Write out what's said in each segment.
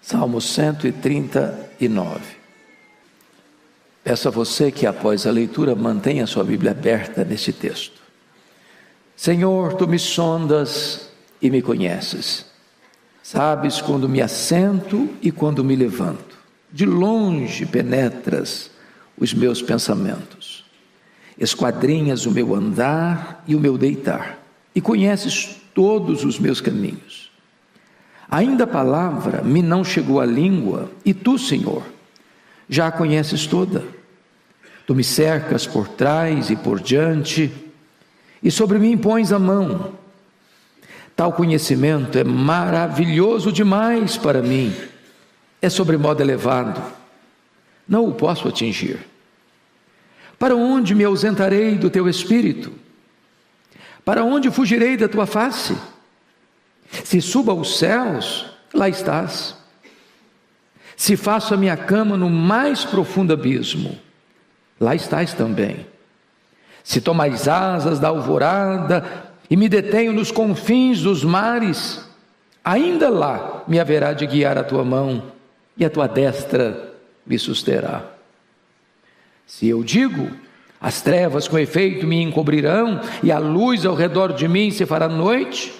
Salmo 139. Peço a você que após a leitura mantenha a sua Bíblia aberta nesse texto. Senhor, Tu me sondas e me conheces. Sabes quando me assento e quando me levanto. De longe penetras os meus pensamentos. Esquadrinhas o meu andar e o meu deitar. E conheces todos os meus caminhos. Ainda a palavra me não chegou à língua, e Tu, Senhor, já a conheces toda. Tu me cercas por trás e por diante, e sobre mim pões a mão. Tal conhecimento é maravilhoso demais para mim, é sobremodo elevado, não o posso atingir. Para onde me ausentarei do Teu Espírito? Para onde fugirei da Tua face? Se subo aos céus, lá estás. Se faço a minha cama no mais profundo abismo, lá estás também. Se tomo as asas da alvorada e me detenho nos confins dos mares, ainda lá me haverá de guiar a Tua mão e a Tua destra me susterá. Se eu digo, as trevas com efeito me encobrirão e a luz ao redor de mim se fará noite,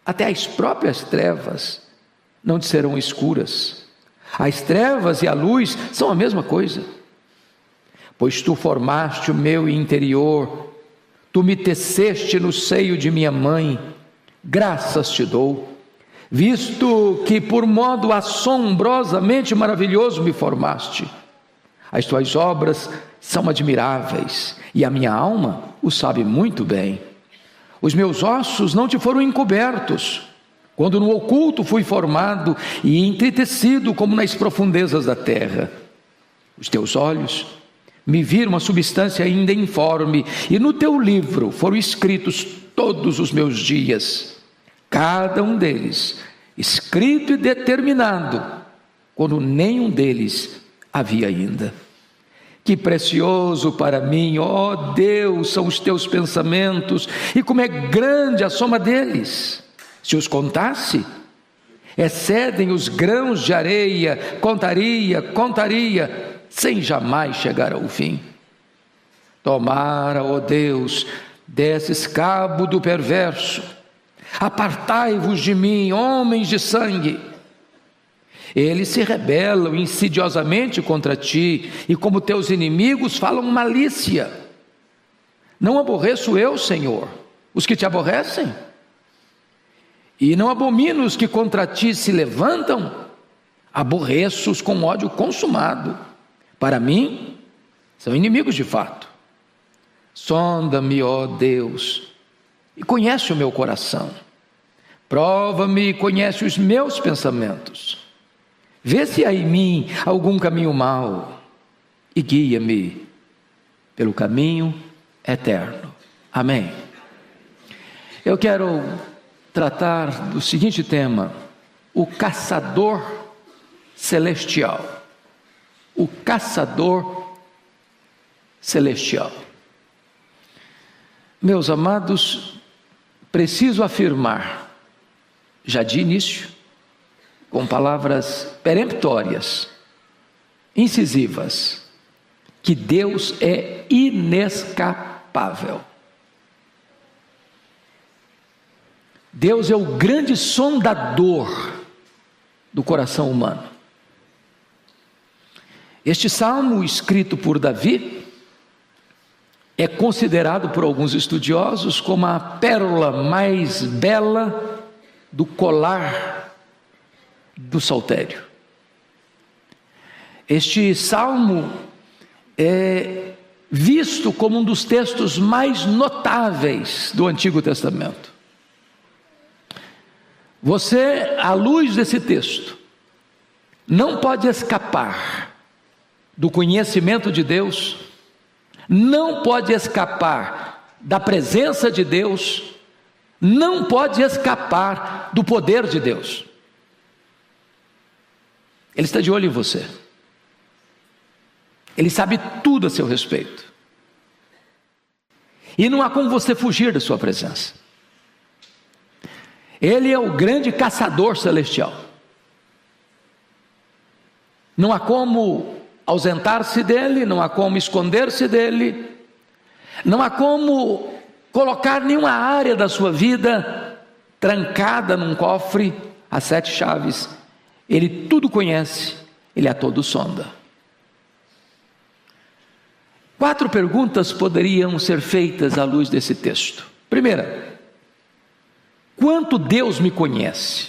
até as próprias trevas não te serão escuras. As trevas e a luz são a mesma coisa. Pois Tu formaste o meu interior, Tu me teceste no seio de minha mãe, graças Te dou, visto que por modo assombrosamente maravilhoso me formaste. As Tuas obras são admiráveis, e a minha alma o sabe muito bem. Os meus ossos não Te foram encobertos, quando no oculto fui formado e entretecido como nas profundezas da terra. Os Teus olhos me viram a substância ainda informe, e no Teu livro foram escritos todos os meus dias, cada um deles escrito e determinado, quando nenhum deles havia ainda. Que precioso para mim, ó Deus, são os Teus pensamentos, e como é grande a soma deles. Se os contasse, excedem os grãos de areia, contaria, sem jamais chegar ao fim. Tomara, ó Deus, desses cabo do perverso, apartai-vos de mim, homens de sangue. Eles se rebelam insidiosamente contra Ti, e como Teus inimigos falam malícia. Não aborreço eu, Senhor, os que Te aborrecem? E não abomino os que contra Ti se levantam? Aborreço-os com ódio consumado. Para mim, são inimigos de fato. Sonda-me, ó Deus, e conhece o meu coração. Prova-me e conhece os meus pensamentos. Vê se há em mim algum caminho mau e guia-me pelo caminho eterno. Amém. Eu quero tratar do seguinte tema: o caçador celestial. O caçador celestial. Meus amados, preciso afirmar, já de início, com palavras peremptórias, incisivas, que Deus é inescapável. Deus é o grande sondador do coração humano. Este salmo, escrito por Davi, é considerado por alguns estudiosos como a pérola mais bela do colar do saltério. Este salmo é visto como um dos textos mais notáveis do Antigo Testamento. Você, à luz desse texto, não pode escapar do conhecimento de Deus, não pode escapar da presença de Deus, não pode escapar do poder de Deus. Ele está de olho em você. Ele sabe tudo a seu respeito. E não há como você fugir da sua presença. Ele é o grande caçador celestial. Não há como ausentar-se dele, não há como esconder-se dele, não há como colocar nenhuma área da sua vida trancada num cofre a 7 chaves. Ele tudo conhece, ele a todo sonda. 4 perguntas poderiam ser feitas à luz desse texto. Primeira, quanto Deus me conhece?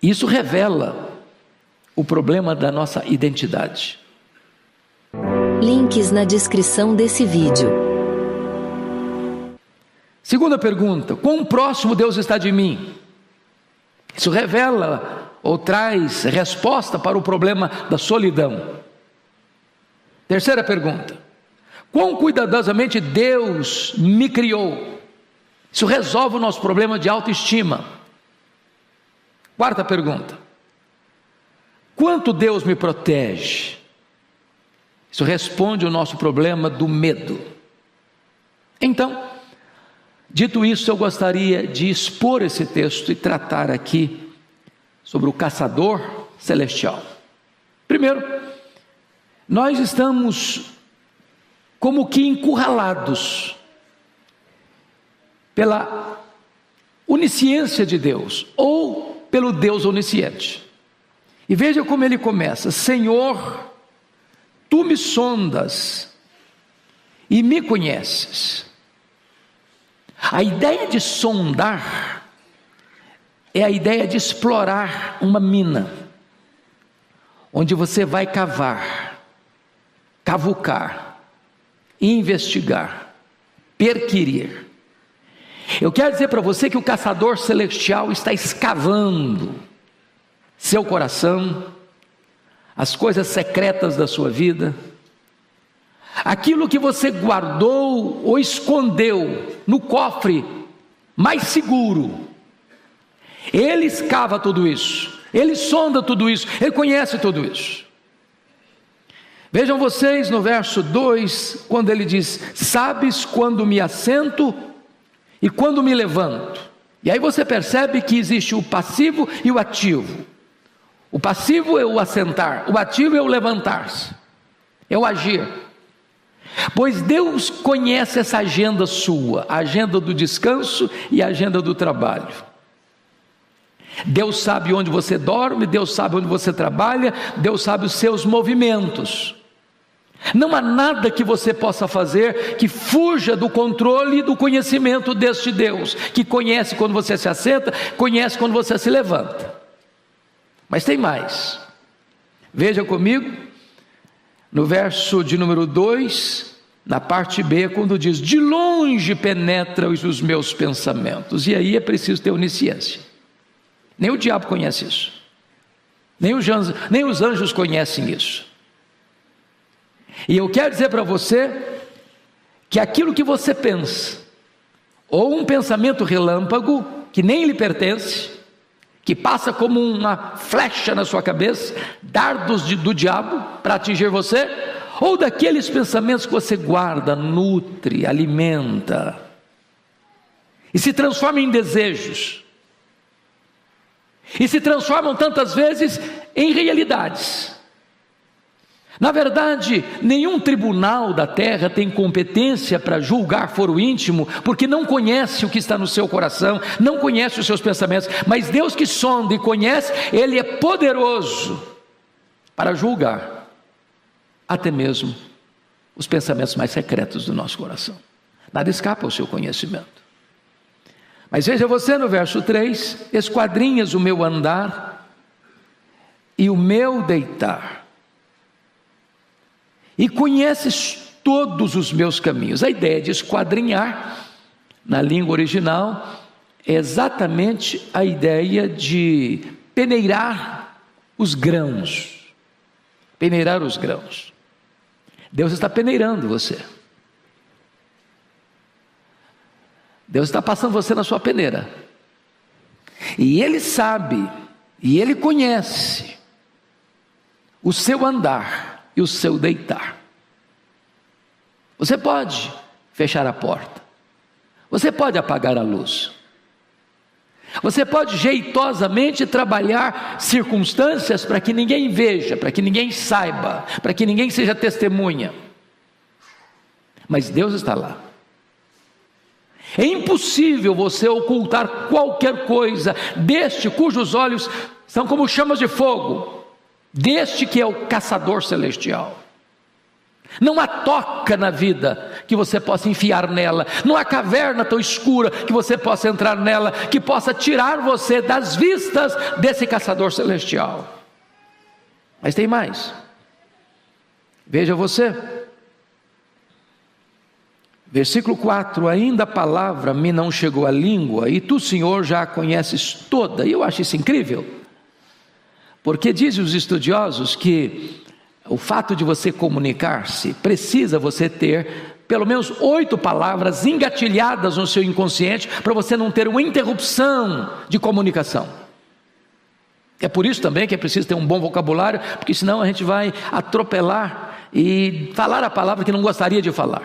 Isso revela o problema da nossa identidade. Links na descrição desse vídeo. Segunda pergunta, quão próximo Deus está de mim? Isso revela ou traz resposta para o problema da solidão. Terceira pergunta, quão cuidadosamente Deus me criou? Isso resolve o nosso problema de autoestima. Quarta pergunta, quanto Deus me protege? Isso responde o nosso problema do medo. Então, dito isso, eu gostaria de expor esse texto e tratar aqui sobre o caçador celestial. Primeiro, nós estamos como que encurralados pela onisciência de Deus, ou pelo Deus onisciente. E veja como ele começa: Senhor, tu me sondas e me conheces. A ideia de sondar é a ideia de explorar uma mina, onde você vai cavucar, investigar, perquirir. Eu quero dizer para você que o caçador celestial está escavando seu coração, as coisas secretas da sua vida, aquilo que você guardou ou escondeu no cofre mais seguro. Ele escava tudo isso, ele sonda tudo isso, ele conhece tudo isso. Vejam vocês no verso 2, quando ele diz: sabes quando me assento e quando me levanto. E aí você percebe que existe o passivo e o ativo. O passivo é o assentar, o ativo é o levantar-se, é o agir. Pois Deus conhece essa agenda sua, a agenda do descanso e a agenda do trabalho. Deus sabe onde você dorme, Deus sabe onde você trabalha, Deus sabe os seus movimentos. Não há nada que você possa fazer que fuja do controle e do conhecimento deste Deus, que conhece quando você se assenta, conhece quando você se levanta. Mas tem mais. Veja comigo, no verso de número 2, na parte B, quando diz: de longe penetra os meus pensamentos. E aí é preciso ter onisciência. Nem o diabo conhece isso, nem os anjos conhecem isso. E eu quero dizer para você que aquilo que você pensa, ou um pensamento relâmpago que nem lhe pertence, que passa como uma flecha na sua cabeça, dardos do diabo para atingir você, ou daqueles pensamentos que você guarda, nutre, alimenta, e se transforma em desejos, e se transformam tantas vezes em realidades. Na verdade, nenhum tribunal da terra tem competência para julgar foro íntimo, porque não conhece o que está no seu coração, não conhece os seus pensamentos. Mas Deus, que sonda e conhece, Ele é poderoso para julgar até mesmo os pensamentos mais secretos do nosso coração. Nada escapa ao seu conhecimento. Mas veja você no verso 3: esquadrinhas o meu andar e o meu deitar, e conheces todos os meus caminhos. A ideia de esquadrinhar, na língua original, é exatamente a ideia de peneirar os grãos. Peneirar os grãos. Deus está peneirando você. Deus está passando você na sua peneira. E Ele sabe, e Ele conhece o seu andar e o seu deitar. Você pode fechar a porta, você pode apagar a luz, Você pode jeitosamente trabalhar circunstâncias para que ninguém veja, para que ninguém saiba, para que ninguém seja testemunha. Mas Deus está lá. É impossível você ocultar qualquer coisa deste cujos olhos são como chamas de fogo, deste que é o caçador celestial. Não há toca na vida que você possa enfiar nela, não há caverna tão escura que você possa entrar nela, que possa tirar você das vistas desse caçador celestial. Mas tem mais. Veja você, versículo 4: ainda a palavra me não chegou à língua, e tu, Senhor, já a conheces toda. E eu acho isso incrível, porque dizem os estudiosos que o fato de você comunicar-se, precisa você ter pelo menos 8 palavras engatilhadas no seu inconsciente, para você não ter uma interrupção de comunicação. É por isso também que é preciso ter um bom vocabulário, porque senão a gente vai atropelar e falar a palavra que não gostaria de falar.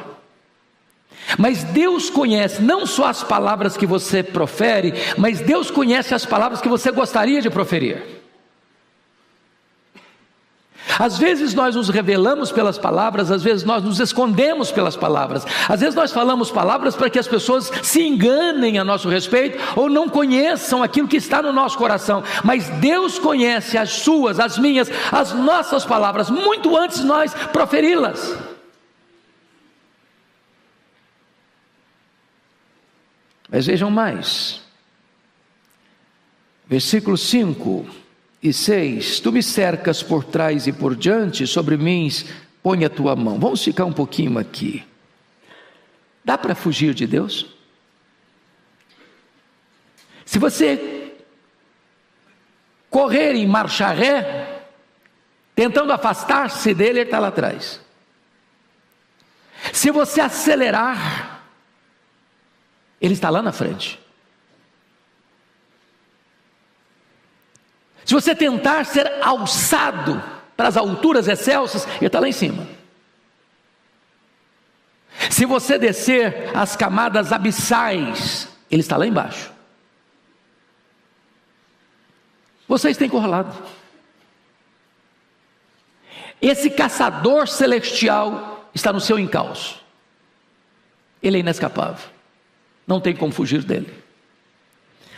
Mas Deus conhece não só as palavras que você profere, mas Deus conhece as palavras que você gostaria de proferir. Às vezes nós nos revelamos pelas palavras, às vezes nós nos escondemos pelas palavras, às vezes nós falamos palavras para que as pessoas se enganem a nosso respeito, ou não conheçam aquilo que está no nosso coração. Mas Deus conhece as suas, as minhas, as nossas palavras, muito antes de nós proferi-las. Mas vejam mais, versículo 5 e 6: tu me cercas por trás e por diante, sobre mim põe a tua mão. Vamos ficar um pouquinho aqui. Dá para fugir de Deus? Se você correr em marcha ré, tentando afastar-se dele, ele está lá atrás. Se você acelerar, ele está lá na frente. Se você tentar ser alçado para as alturas excelsas, ele está lá em cima. Se você descer as camadas abissais, ele está lá embaixo. Você está encurralado. Esse caçador celestial está no seu encalço. Ele é inescapável. Não tem como fugir dele.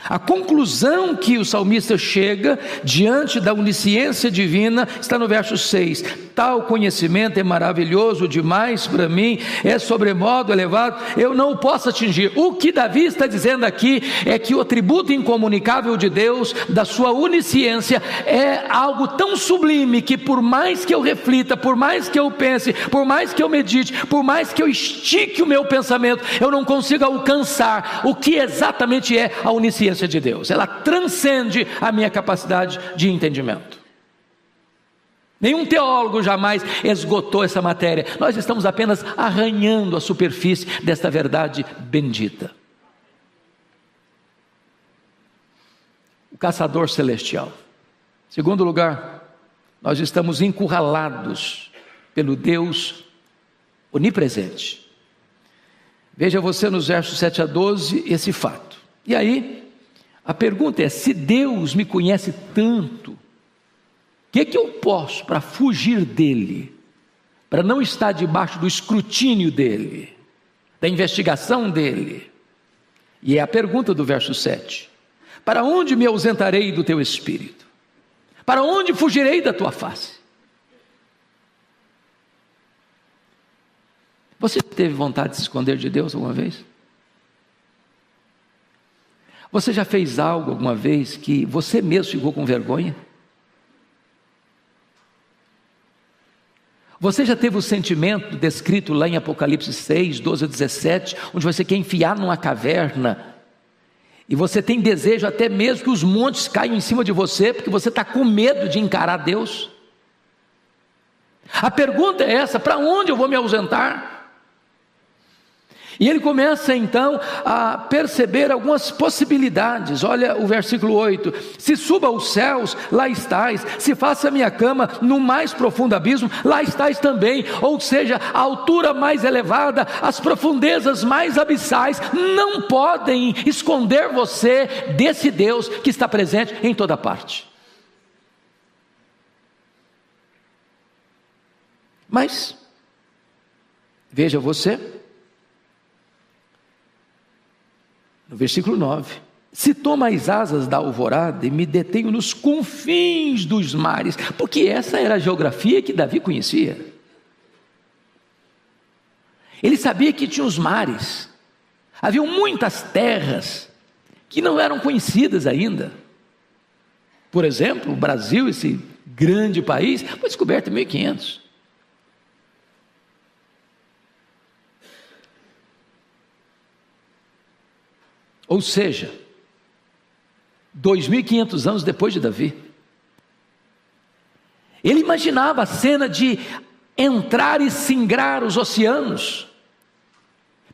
A conclusão que o salmista chega diante da onisciência divina está no verso 6: tal conhecimento é maravilhoso demais para mim, é sobremodo elevado, eu não o posso atingir. O que Davi está dizendo aqui é que o atributo incomunicável de Deus, da sua onisciência, é algo tão sublime que por mais que eu reflita, por mais que eu pense, por mais que eu medite, por mais que eu estique o meu pensamento, eu não consigo alcançar o que exatamente é a onisciência de Deus. Ela transcende a minha capacidade de entendimento. Nenhum teólogo jamais esgotou essa matéria. Nós estamos apenas arranhando a superfície desta verdade bendita. O caçador celestial. Segundo lugar, nós estamos encurralados pelo Deus onipresente. Veja você nos versos 7 a 12 esse fato. E aí, a pergunta é: se Deus me conhece tanto, o que eu posso para fugir dele, para não estar debaixo do escrutínio dele, da investigação dele? E é a pergunta do verso 7: para onde me ausentarei do teu espírito? Para onde fugirei da tua face? Você teve vontade de se esconder de Deus alguma vez? Você já fez algo alguma vez que você mesmo ficou com vergonha? Você já teve o sentimento descrito lá em Apocalipse 6, 12 a 17, onde você quer enfiar numa caverna, e você tem desejo até mesmo que os montes caiam em cima de você, porque você está com medo de encarar Deus? A pergunta é essa: para onde eu vou me ausentar? E ele começa então a perceber algumas possibilidades. Olha o versículo 8: se suba aos céus, lá estás; se faça a minha cama no mais profundo abismo, lá estás também. Ou seja, a altura mais elevada, as profundezas mais abissais não podem esconder você desse Deus que está presente em toda parte. Mas veja você, no versículo 9: se tomo as asas da alvorada e me detenho nos confins dos mares, porque essa era a geografia que Davi conhecia. Ele sabia que tinha os mares, haviam muitas terras que não eram conhecidas ainda. Por exemplo, o Brasil, esse grande país, foi descoberto em 1500. Ou seja, 2.500 anos depois de Davi. Ele imaginava a cena de entrar e singrar os oceanos,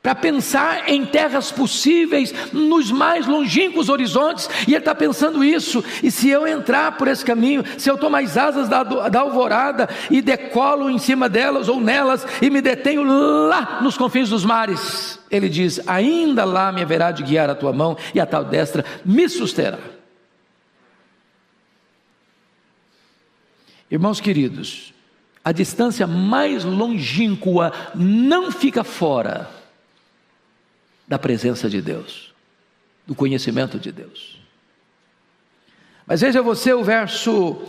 para pensar em terras possíveis nos mais longínquos horizontes. E ele está pensando isso: e se eu entrar por esse caminho, se eu tomo as asas da alvorada e decolo em cima delas ou nelas e me detenho lá nos confins dos mares, ele diz: ainda lá me haverá de guiar a tua mão e a tua destra me susterá. Irmãos queridos, a distância mais longínqua não fica fora da presença de Deus, do conhecimento de Deus. Mas veja você o verso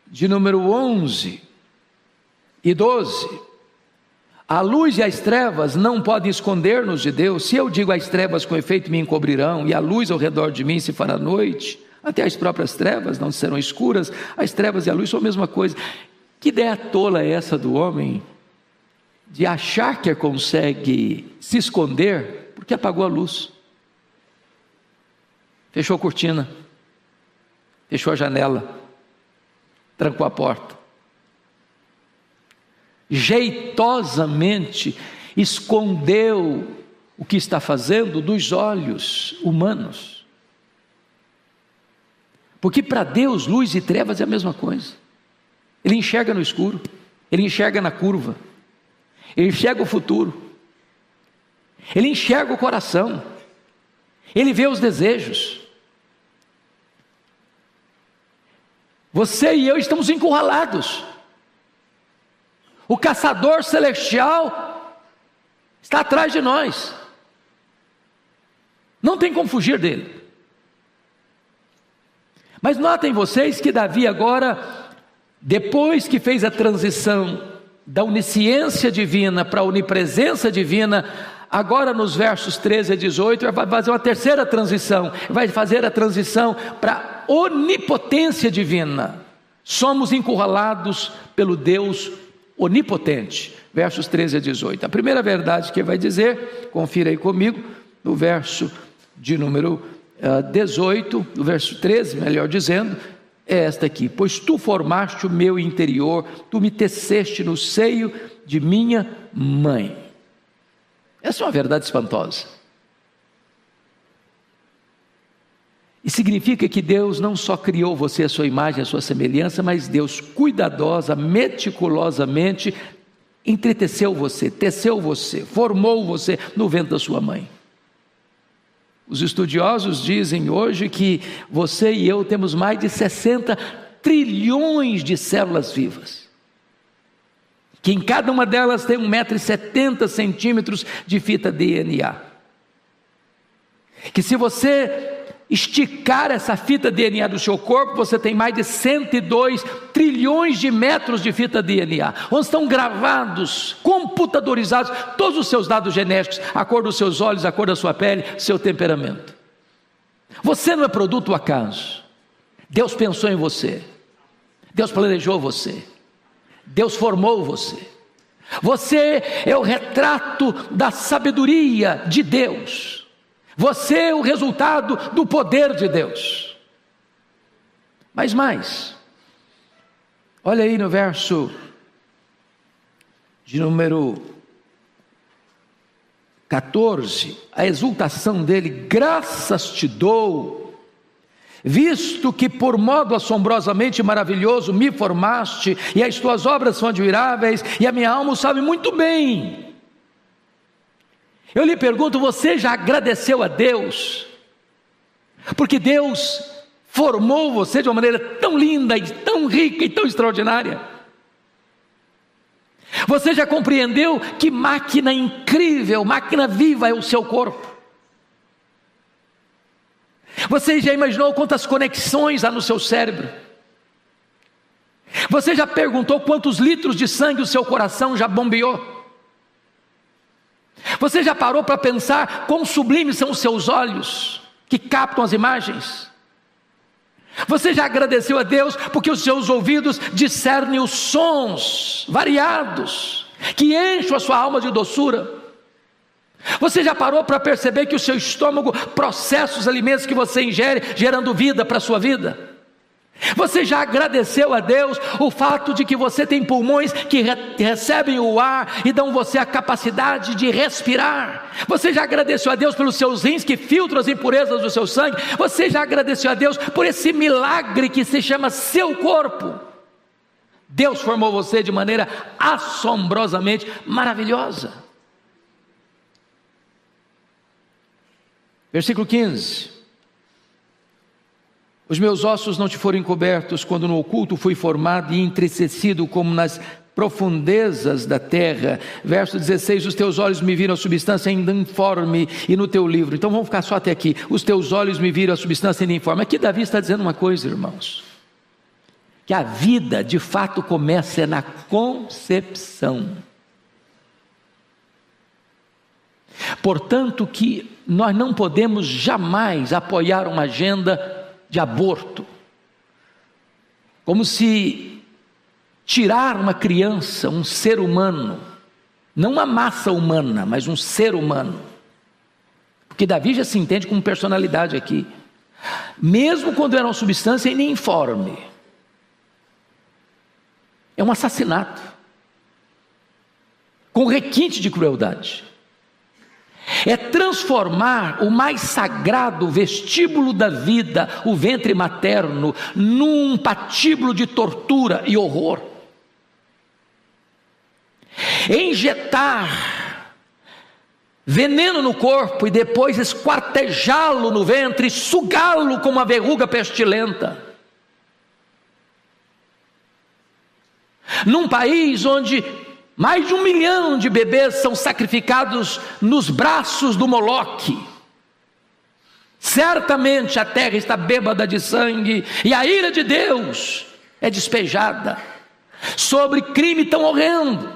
de número 11 e 12: a luz e as trevas não podem esconder-nos de Deus. Se eu digo as trevas com efeito me encobrirão, e a luz ao redor de mim se fará noite, até as próprias trevas não serão escuras. As trevas e a luz são a mesma coisa. Que ideia tola é essa do homem, de achar que consegue se esconder porque apagou a luz, fechou a cortina, fechou a janela, trancou a porta, jeitosamente escondeu o que está fazendo dos olhos humanos. Porque para Deus luz e trevas é a mesma coisa. Ele enxerga no escuro, ele enxerga na curva, ele enxerga o futuro, ele enxerga o coração, ele vê os desejos. Você e eu estamos encurralados. O caçador celestial está atrás de nós, não tem como fugir dele. Mas notem vocês que Davi agora, depois que fez a transição da onisciência divina para a onipresença divina, agora nos versos 13 a 18, vai fazer uma terceira transição, vai fazer a transição para a onipotência divina. Somos encurralados pelo Deus onipotente, versos 13 a 18. A primeira verdade que vai dizer, confira aí comigo, no verso de número 18, no verso 13, melhor dizendo, é esta aqui: pois tu formaste o meu interior, tu me teceste no seio de minha mãe. Essa é uma verdade espantosa. E significa que Deus não só criou você à sua imagem, à sua semelhança, mas Deus cuidadosa, meticulosamente entreteceu você, teceu você, formou você no ventre da sua mãe. Os estudiosos dizem hoje que você e eu temos mais de 60 trilhões de células vivas, que em cada uma delas tem 1,70 m de fita DNA, que se você esticar essa fita DNA do seu corpo, você tem mais de 102 trilhões de metros de fita DNA, onde estão gravados, computadorizados, todos os seus dados genéticos, a cor dos seus olhos, a cor da sua pele, seu temperamento. Você não é produto do acaso. Deus pensou em você, Deus planejou você, Deus formou você. Você é o retrato da sabedoria de Deus. Você é o resultado do poder de Deus. Mas mais, olha aí no verso de número 14, a exultação dele: graças te dou, visto que por modo assombrosamente maravilhoso me formaste, e as tuas obras são admiráveis, e a minha alma o sabe muito bem. Eu lhe pergunto, você já agradeceu a Deus? Porque Deus formou você de uma maneira tão linda, e tão rica e tão extraordinária. Você já compreendeu que máquina incrível, máquina viva é o seu corpo? Você já imaginou quantas conexões há no seu cérebro? Você já perguntou quantos litros de sangue o seu coração já bombeou? Você já parou para pensar quão sublimes são os seus olhos, que captam as imagens? Você já agradeceu a Deus porque os seus ouvidos discernem os sons variados, que enchem a sua alma de doçura? Você já parou para perceber que o seu estômago processa os alimentos que você ingere, gerando vida para a sua vida? Você já agradeceu a Deus o fato de que você tem pulmões que recebem o ar e dão você a capacidade de respirar? Você já agradeceu a Deus pelos seus rins que filtram as impurezas do seu sangue? Você já agradeceu a Deus por esse milagre que se chama seu corpo? Deus formou você de maneira assombrosamente maravilhosa. Versículo 15: os meus ossos não te foram encobertos quando no oculto fui formado e entristecido como nas profundezas da terra. Verso 16: os teus olhos me viram a substância ainda informe e no teu livro. Então vamos ficar só até aqui. Os teus olhos me viram a substância ainda informe. Aqui Davi está dizendo uma coisa, irmãos, que a vida de fato começa na concepção. Portanto que nós não podemos jamais apoiar uma agenda de aborto, como se tirar uma criança, um ser humano, não uma massa humana, mas um ser humano, porque Davi já se entende como personalidade aqui, mesmo quando era uma substância informe, é um assassinato, com requinte de crueldade. É transformar o mais sagrado vestíbulo da vida, o ventre materno, num patíbulo de tortura e horror. Injetar veneno no corpo e depois esquartejá-lo no ventre, sugá-lo como uma verruga pestilenta. Num país onde mais de 1 milhão de bebês são sacrificados nos braços do Moloque, certamente a terra está bêbada de sangue e a ira de Deus é despejada sobre crime tão horrendo.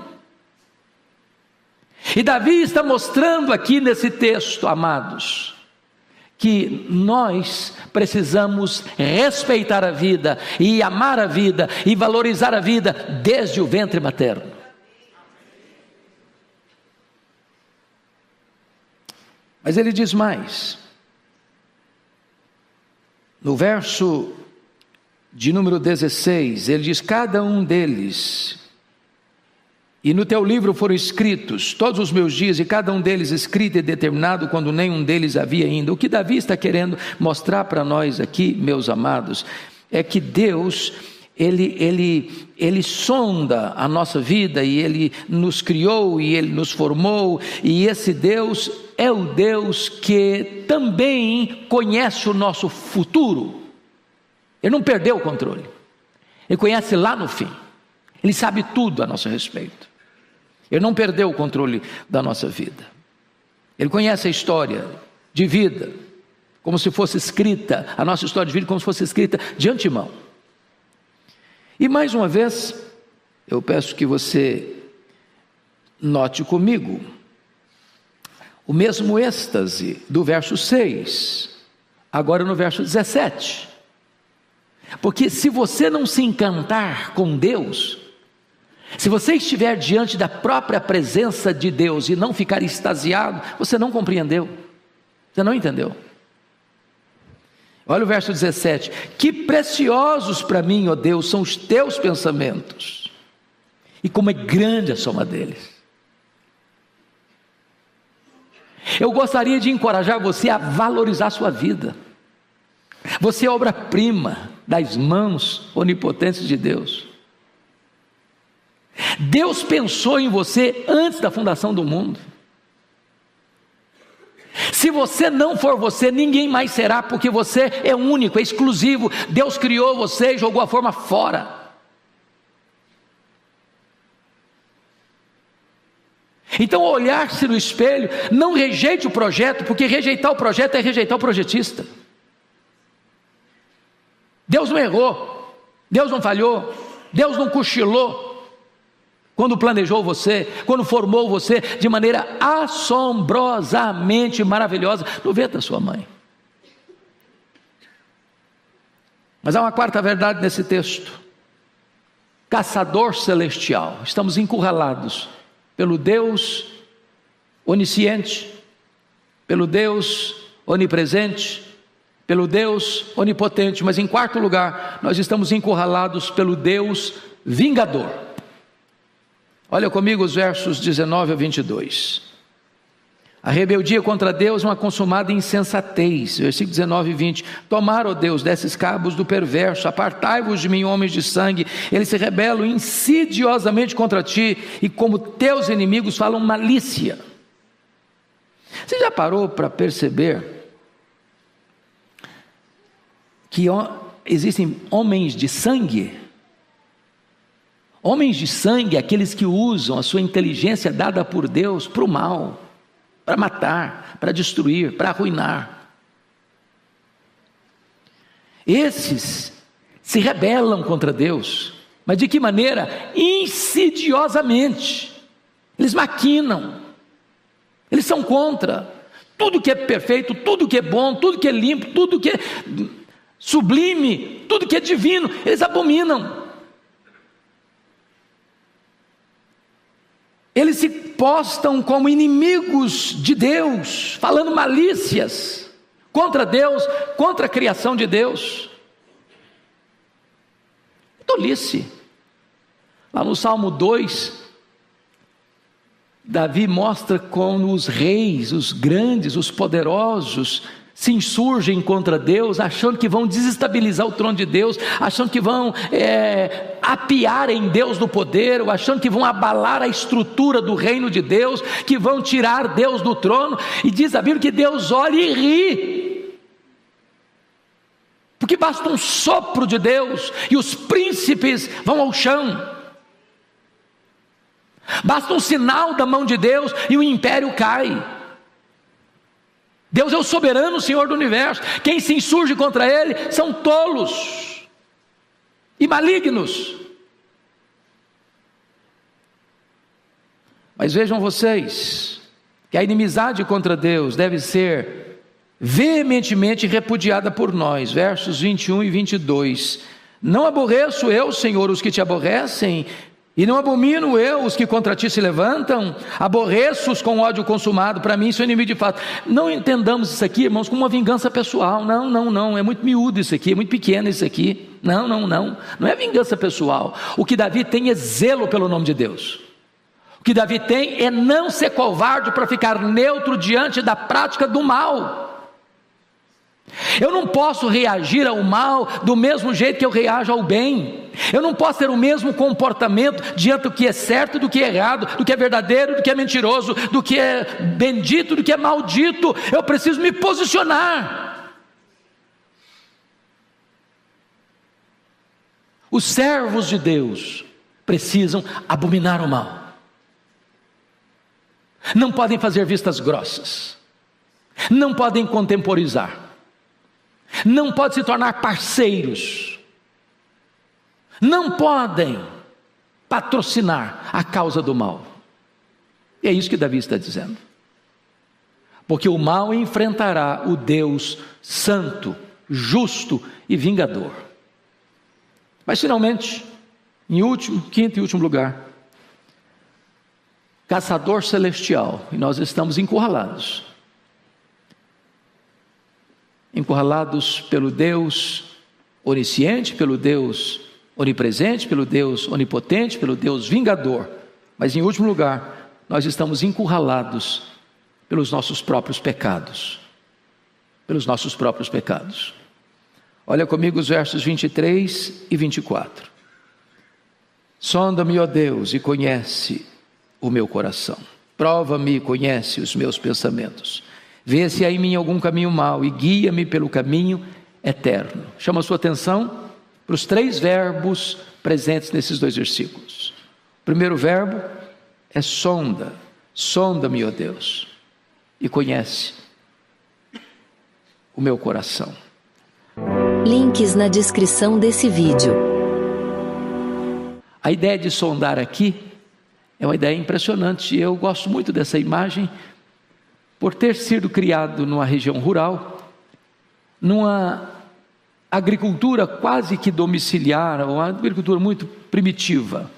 E Davi está mostrando aqui nesse texto, amados, que nós precisamos respeitar a vida e amar a vida e valorizar a vida desde o ventre materno. Mas ele diz mais, no verso de número 16, ele diz: cada um deles, e no teu livro foram escritos todos os meus dias, e cada um deles escrito e determinado quando nenhum deles havia ainda. O que Davi está querendo mostrar para nós aqui, meus amados, é que Deus, Ele sonda a nossa vida, e Ele nos criou, e Ele nos formou, e esse Deus é o Deus que também conhece o nosso futuro. Ele não perdeu o controle, Ele conhece lá no fim, Ele sabe tudo a nosso respeito, Ele não perdeu o controle da nossa vida, Ele conhece a história de vida, como se fosse escrita, a nossa história de vida como se fosse escrita de antemão. E mais uma vez, eu peço que você note comigo o mesmo êxtase do verso 6, agora no verso 17. Porque se você não se encantar com Deus, se você estiver diante da própria presença de Deus e não ficar extasiado, você não compreendeu, você não entendeu. Olha o verso 17: que preciosos para mim, ó Deus, são os teus pensamentos, e como é grande a soma deles. Eu gostaria de encorajar você a valorizar a sua vida. Você é obra-prima das mãos onipotentes de Deus. Deus pensou em você antes da fundação do mundo. Se você não for você, ninguém mais será, porque você é único, é exclusivo. Deus criou você e jogou a forma fora. Então, ao olhar-se no espelho, não rejeite o projeto, porque rejeitar o projeto é rejeitar o projetista. Deus não errou, Deus não falhou, Deus não cochilou quando planejou você, quando formou você de maneira assombrosamente maravilhosa no ventre da sua mãe. Mas há uma quarta verdade nesse texto: caçador celestial. Estamos encurralados pelo Deus onisciente, pelo Deus onipresente, pelo Deus onipotente. Mas em quarto lugar, nós estamos encurralados pelo Deus vingador. Olha comigo os versos 19 a 22. A rebeldia contra Deus é uma consumada insensatez. Versículo 19 e 20. Tomara, ó Deus, desses cabos do perverso, apartai-vos de mim, homens de sangue. Eles se rebelam insidiosamente contra ti, e como teus inimigos falam malícia. Você já parou para perceber que existem homens de sangue? Homens de sangue, aqueles que usam a sua inteligência dada por Deus para o mal, para matar, para destruir, para arruinar. Esses se rebelam contra Deus, mas de que maneira? Insidiosamente. Eles maquinam, eles são contra tudo que é perfeito, tudo que é bom, tudo que é limpo, tudo que é sublime, tudo que é divino, eles abominam. Eles se postam como inimigos de Deus, falando malícias contra Deus, contra a criação de Deus. Tolice. Lá no Salmo 2, Davi mostra como os reis, os grandes, os poderosos se insurgem contra Deus, achando que vão desestabilizar o trono de Deus, achando que vão apiar em Deus do poder, ou achando que vão abalar a estrutura do reino de Deus, que vão tirar Deus do trono. E diz a Bíblia que Deus olha e ri, porque basta um sopro de Deus e os príncipes vão ao chão. Basta um sinal da mão de Deus e o império cai. Deus é o soberano Senhor do universo. Quem se insurge contra Ele são tolos e malignos. Mas vejam vocês, que a inimizade contra Deus deve ser veementemente repudiada por nós. Versos 21 e 22. Não aborreço eu, Senhor, os que te aborrecem, e não abomino eu os que contra ti se levantam. Aborreço-os com ódio consumado. Para mim sou inimigo de fato. Não entendamos isso aqui, irmãos, como uma vingança pessoal. Não, é muito miúdo isso aqui, é muito pequeno isso aqui. Não é vingança pessoal. O que Davi tem é zelo pelo nome de Deus. O que Davi tem é não ser covarde para ficar neutro diante da prática do mal. Eu não posso reagir ao mal do mesmo jeito que eu reajo ao bem. Eu não posso ter o mesmo comportamento diante do que é certo, do que é errado, do que é verdadeiro, do que é mentiroso, do que é bendito, do que é maldito. Eu preciso me posicionar. Os servos de Deus precisam abominar o mal. Não podem fazer vistas grossas. Não podem contemporizar. Não podem se tornar parceiros, não podem patrocinar a causa do mal. E é isso que Davi está dizendo. Porque o mal enfrentará o Deus santo, justo e vingador. Mas finalmente, quinto e último lugar, caçador celestial, e nós estamos encurralados pelo Deus onisciente, pelo Deus onipresente, pelo Deus onipotente, pelo Deus vingador. Mas em último lugar, nós estamos encurralados pelos nossos próprios pecados. Pelos nossos próprios pecados. Olha comigo os versos 23 e 24. Sonda-me, ó Deus, e conhece o meu coração. Prova-me e conhece os meus pensamentos. Vê se há em mim algum caminho mau e guia-me pelo caminho eterno. Chama a sua atenção para os 3 verbos presentes nesses 2 versículos. O primeiro verbo é sonda. Sonda-me, ó Deus, e conhece o meu coração. Links na descrição desse vídeo. A ideia de sondar aqui é uma ideia impressionante. Eu gosto muito dessa imagem, por ter sido criado numa região rural, numa agricultura quase que domiciliar, uma agricultura muito primitiva,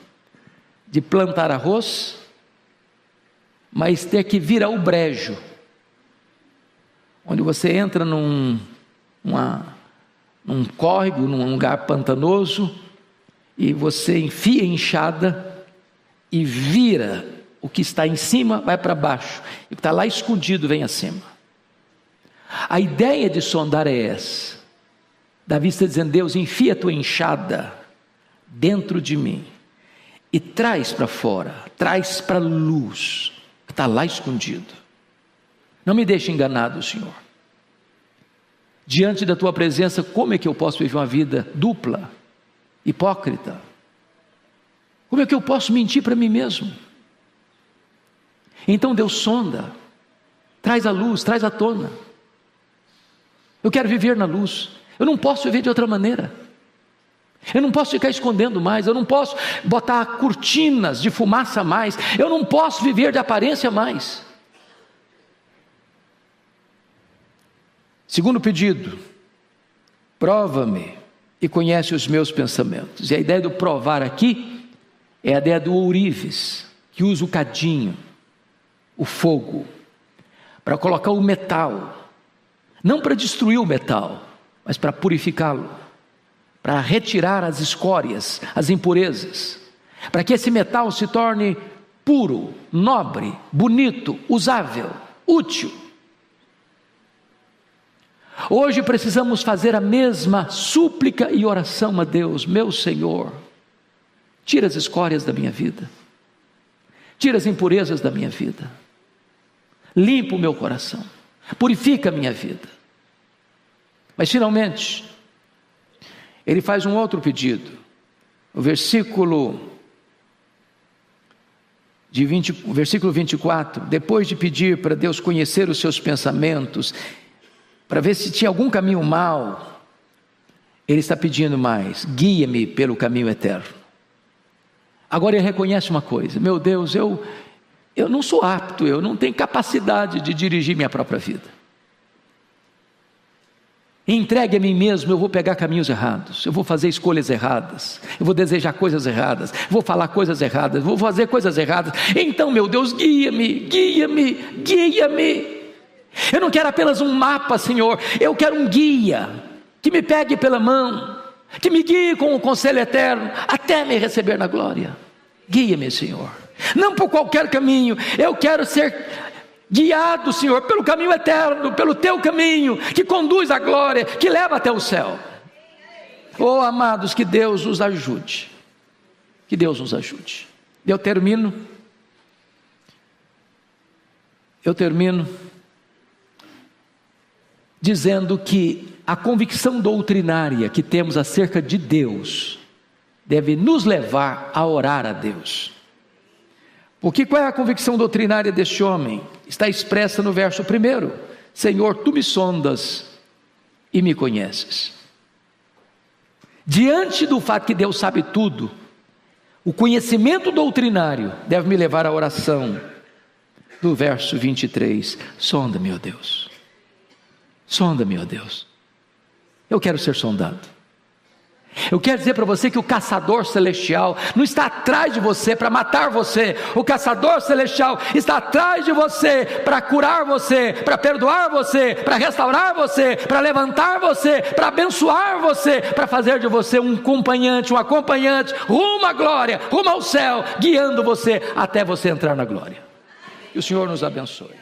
de plantar arroz, mas ter que vir ao brejo, onde você entra num córrego, num lugar pantanoso, e você enfia a enxada e vira o que está em cima, vai para baixo, e o que está lá escondido vem acima. A ideia de sondar é essa. Davi está dizendo: Deus, enfia a tua enxada dentro de mim e traz para fora, traz para a luz, que está lá escondido. Não me deixe enganado, Senhor. Diante da tua presença, como é que eu posso viver uma vida dupla, hipócrita? Como é que eu posso mentir para mim mesmo? Então Deus sonda, traz a luz, traz à tona. Eu quero viver na luz, eu não posso viver de outra maneira. Eu não posso ficar escondendo mais, eu não posso botar cortinas de fumaça mais, eu não posso viver de aparência mais. Segundo pedido, prova-me e conhece os meus pensamentos. E a ideia do provar aqui é a ideia do ourives, que usa o cadinho, o fogo, para colocar o metal, não para destruir o metal, mas para purificá-lo, para retirar as escórias, as impurezas, para que esse metal se torne puro, nobre, bonito, usável, útil. Hoje precisamos fazer a mesma súplica e oração a Deus: meu Senhor, tira as escórias da minha vida, tira as impurezas da minha vida, limpa o meu coração, purifica a minha vida. Mas finalmente, ele faz um outro pedido. O versículo 24, depois de pedir para Deus conhecer os seus pensamentos, para ver se tinha algum caminho mau, ele está pedindo mais: guia-me pelo caminho eterno. Agora ele reconhece uma coisa: meu Deus, eu não sou apto, eu não tenho capacidade de dirigir minha própria vida. Entregue a mim mesmo, eu vou pegar caminhos errados, eu vou fazer escolhas erradas, eu vou desejar coisas erradas, vou falar coisas erradas, vou fazer coisas erradas. Então, meu Deus, guia-me, guia-me, guia-me. Eu não quero apenas um mapa, Senhor, eu quero um guia, que me pegue pela mão, que me guie com o conselho eterno, até me receber na glória. Guia-me, Senhor, não por qualquer caminho, eu quero ser guiado, Senhor, pelo caminho eterno, pelo teu caminho, que conduz à glória, que leva até o céu. Oh, amados, que Deus nos ajude, que Deus nos ajude. Eu termino dizendo que a convicção doutrinária que temos acerca de Deus deve nos levar a orar a Deus. Porque qual é a convicção doutrinária deste homem? Está expressa no verso 1: Senhor, tu me sondas e me conheces. Diante do fato que Deus sabe tudo, o conhecimento doutrinário deve me levar à oração do verso 23: sonda-me, ó Deus. Sonda-me, ó Deus. Eu quero ser sondado. Eu quero dizer para você que o caçador celestial não está atrás de você para matar você. O caçador celestial está atrás de você para curar você, para perdoar você, para restaurar você, para levantar você, para abençoar você, para fazer de você um acompanhante rumo à glória, rumo ao céu, guiando você até você entrar na glória. Que o Senhor nos abençoe.